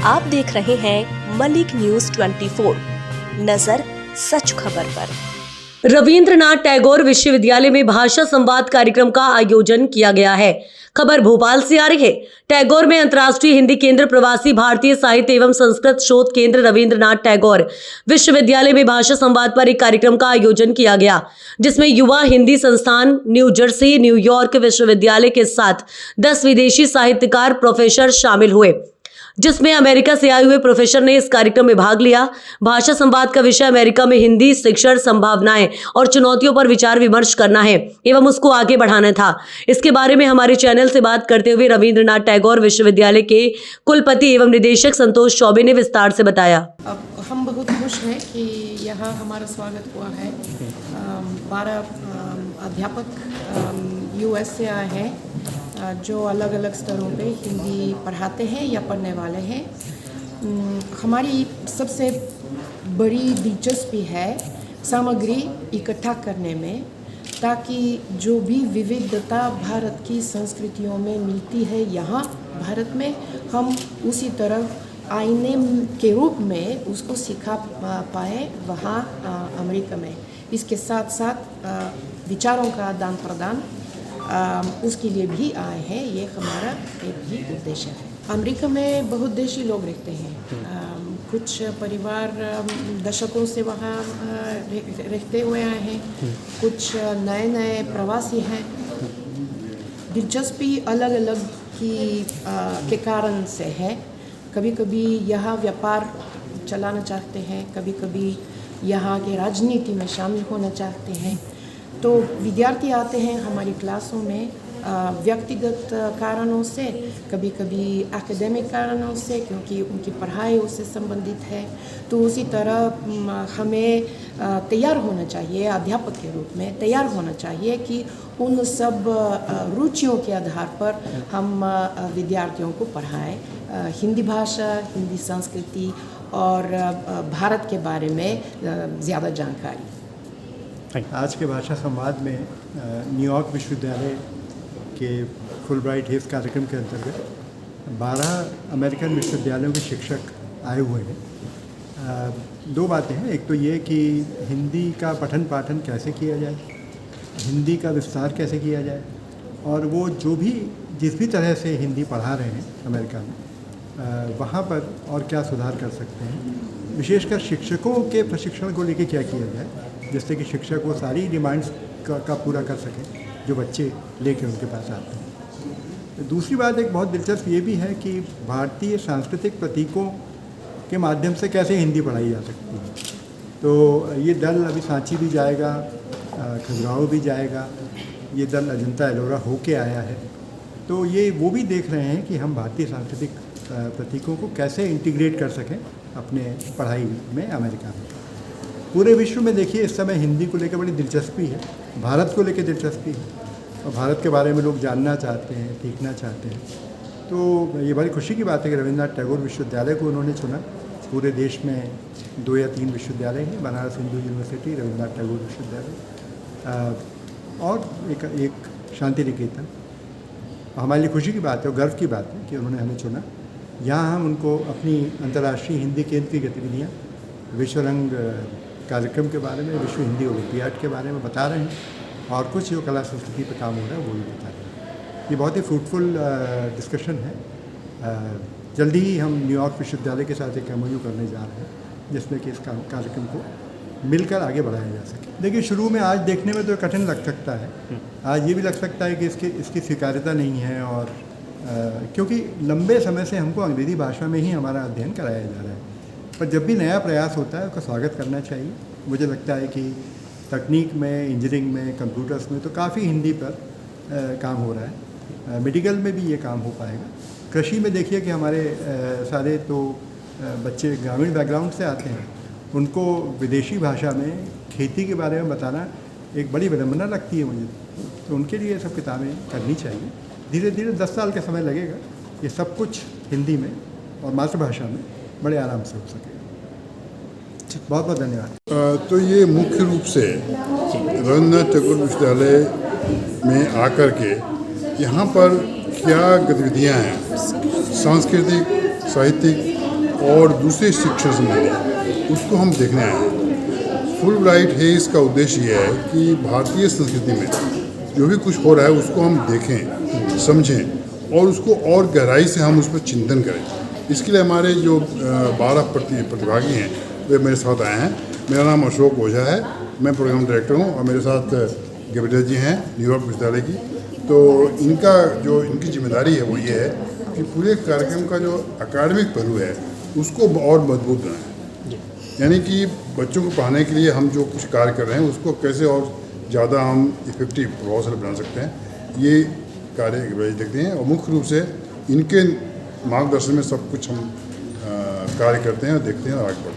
आप देख रहे हैं मलिक न्यूज 24, नजर सच खबर पर। रविंद्रनाथ टैगोर विश्वविद्यालय में भाषा संवाद कार्यक्रम का आयोजन किया गया है। खबर भोपाल से आ रही है। टैगोर में अंतर्राष्ट्रीय हिंदी केंद्र प्रवासी भारतीय साहित्य एवं संस्कृत शोध केंद्र रविंद्रनाथ टैगोर विश्वविद्यालय में भाषा संवाद पर एक कार्यक्रम का आयोजन किया गया, जिसमें युवा हिंदी संस्थान न्यू जर्सी न्यूयॉर्क विश्वविद्यालय के साथ 10 विदेशी साहित्यकार प्रोफेसर शामिल हुए, जिसमें अमेरिका से आए हुए प्रोफेसर ने इस कार्यक्रम में भाग लिया। भाषा संवाद का विषय अमेरिका में हिंदी शिक्षण संभावनाएं और चुनौतियों पर विचार विमर्श करना है एवं उसको आगे बढ़ाना था। इसके बारे में हमारे चैनल से बात करते हुए रविंद्रनाथ टैगोर विश्वविद्यालय के कुलपति एवं निदेशक संतोष चौबे ने विस्तार से बताया। अब हम बहुत खुश हैं कि यहाँ हमारा स्वागत हुआ है। 12 अध्यापक यूएस से आए हैं, जो अलग अलग स्तरों पे हिंदी पढ़ाते हैं या पढ़ने वाले हैं। हमारी सबसे बड़ी दिलचस्पी है सामग्री इकट्ठा करने में, ताकि जो भी विविधता भारत की संस्कृतियों में मिलती है यहाँ भारत में, हम उसी तरह आईने के रूप में उसको सिखा पाए वहाँ अमेरिका में। इसके साथ साथ विचारों का आदान प्रदान उसके लिए भी आए हैं। ये हमारा एक भी उद्देश्य है। अमेरिका में बहुत देशी लोग रहते हैं। कुछ परिवार दशकों से वहाँ रहते हुए आए हैं, कुछ नए नए प्रवासी हैं। दिलचस्पी अलग अलग के कारण से है। कभी कभी यहाँ व्यापार चलाना चाहते हैं, कभी कभी यहाँ के राजनीति में शामिल होना चाहते हैं। तो विद्यार्थी आते हैं हमारी क्लासों में व्यक्तिगत कारणों से, कभी कभी एकेडमिक कारणों से, क्योंकि उनकी पढ़ाई उससे संबंधित है। तो उसी तरह हमें तैयार होना चाहिए, अध्यापक के रूप में तैयार होना चाहिए कि उन सब रुचियों के आधार पर हम विद्यार्थियों को पढ़ाएं। हिंदी भाषा, हिंदी संस्कृति और भारत के बारे में ज़्यादा जानकारी। आज के भाषा संवाद में न्यूयॉर्क विश्वविद्यालय के फुलब्राइट हेल्थ कार्यक्रम के अंतर्गत 12 अमेरिकन विश्वविद्यालयों के शिक्षक आए हुए हैं। 2 बातें हैं। एक तो ये कि हिंदी का पठन पाठन कैसे किया जाए, हिंदी का विस्तार कैसे किया जाए, और वो जिस भी तरह से हिंदी पढ़ा रहे हैं अमेरिका में, वहाँ पर और क्या सुधार कर सकते हैं। विशेषकर शिक्षकों के प्रशिक्षण को लेकर क्या किया जाए, जिससे कि शिक्षक वो सारी डिमांड्स का पूरा कर सकें जो बच्चे लेके उनके पास आते हैं। दूसरी बात एक बहुत दिलचस्प ये भी है कि भारतीय सांस्कृतिक प्रतीकों के माध्यम से कैसे हिंदी पढ़ाई जा सकती है। तो ये दल अभी सांची भी जाएगा, खजुराहो भी जाएगा, ये दल अजंता एलोरा होके आया है। तो ये वो भी देख रहे हैं कि हम भारतीय सांस्कृतिक प्रतीकों को कैसे इंटीग्रेट कर सकें अपने पढ़ाई में अमेरिका में। पूरे विश्व में देखिए इस समय हिंदी को लेकर बड़ी दिलचस्पी है, भारत को लेकर दिलचस्पी है, और भारत के बारे में लोग जानना चाहते हैं, सीखना चाहते हैं। तो ये बड़ी खुशी की बात है कि रविंद्रनाथ टैगोर विश्वविद्यालय को उन्होंने चुना। पूरे देश में 2 या 3 विश्वविद्यालय हैं, बनारस हिंदू यूनिवर्सिटी, रविंद्रनाथ टैगोर विश्वविद्यालय और एक शांति निकेतन। हमारे लिए खुशी की बात है और गर्व की बात है कि उन्होंने हमें चुना। यहाँ हम उनको अपनी अंतर्राष्ट्रीय हिंदी केंद्र की गतिविधियाँ, विश्व रंग कार्यक्रम के बारे में, विश्व हिंदी ओलंपियाड के बारे में बता रहे हैं, और कुछ जो कला संस्कृति पर काम हो रहा है वो भी बता रहे हैं। ये बहुत ही फ्रूटफुल डिस्कशन है। जल्दी ही हम न्यूयॉर्क विश्वविद्यालय के साथ एक MOU करने जा रहे हैं, जिसमें कि इस कार्यक्रम को मिलकर आगे बढ़ाया जा सके। देखिए, शुरू में आज देखने में तो कठिन लग सकता है, आज ये भी लग सकता है कि इसकी स्वीकार्यता नहीं है, और क्योंकि लंबे समय से हमको अंग्रेज़ी भाषा में ही हमारा अध्ययन कराया जा रहा है। पर जब भी नया प्रयास होता है उसका स्वागत करना चाहिए। मुझे लगता है कि तकनीक में, इंजीनियरिंग में, कंप्यूटर्स में तो काफ़ी हिंदी पर काम हो रहा है। मेडिकल में भी ये काम हो पाएगा। कृषि में देखिए कि हमारे सारे तो बच्चे ग्रामीण बैकग्राउंड से आते हैं, उनको विदेशी भाषा में खेती के बारे में बताना एक बड़ी विडंबना लगती है मुझे। तो उनके लिए ये सब किताबें करनी चाहिए। धीरे धीरे 10 साल का समय लगेगा, ये सब कुछ हिंदी में और मातृभाषा में बड़े आराम से हो सकेगा। बहुत बहुत धन्यवाद। तो ये मुख्य रूप से रविंद्रनाथ टैगोर विश्वविद्यालय में आकर के यहाँ पर क्या गतिविधियाँ हैं, सांस्कृतिक, साहित्यिक और दूसरे शिक्षण संबंधी उसको हम देखने आए हैं। फुल ब्राइट हेज का उद्देश्य ये है कि भारतीय संस्कृति में जो भी कुछ हो रहा है उसको हम देखें, समझें और उसको और गहराई से हम उस पर चिंतन करें। इसके लिए हमारे जो 12 प्रतिभागी हैं वे मेरे साथ आए हैं। मेरा नाम अशोक ओझा है, मैं प्रोग्राम डायरेक्टर हूँ और मेरे साथ गैब्रिएला जी हैं न्यूयॉर्क विश्वविद्यालय की। तो इनकी जिम्मेदारी है वो ये है कि पूरे कार्यक्रम का जो अकादमिक पहलू है उसको और मजबूत बनाएं। यानी कि बच्चों को पढ़ाने के लिए हम जो कुछ कार्य कर रहे हैं उसको कैसे और ज़्यादा हम इफेक्टिव प्रभावशाली बना सकते हैं, ये कार्य देखते हैं। और मुख्य रूप से इनके मार्गदर्शन में सब कुछ हम कार्य करते हैं और देखते हैं और आगे बढ़ते हैं।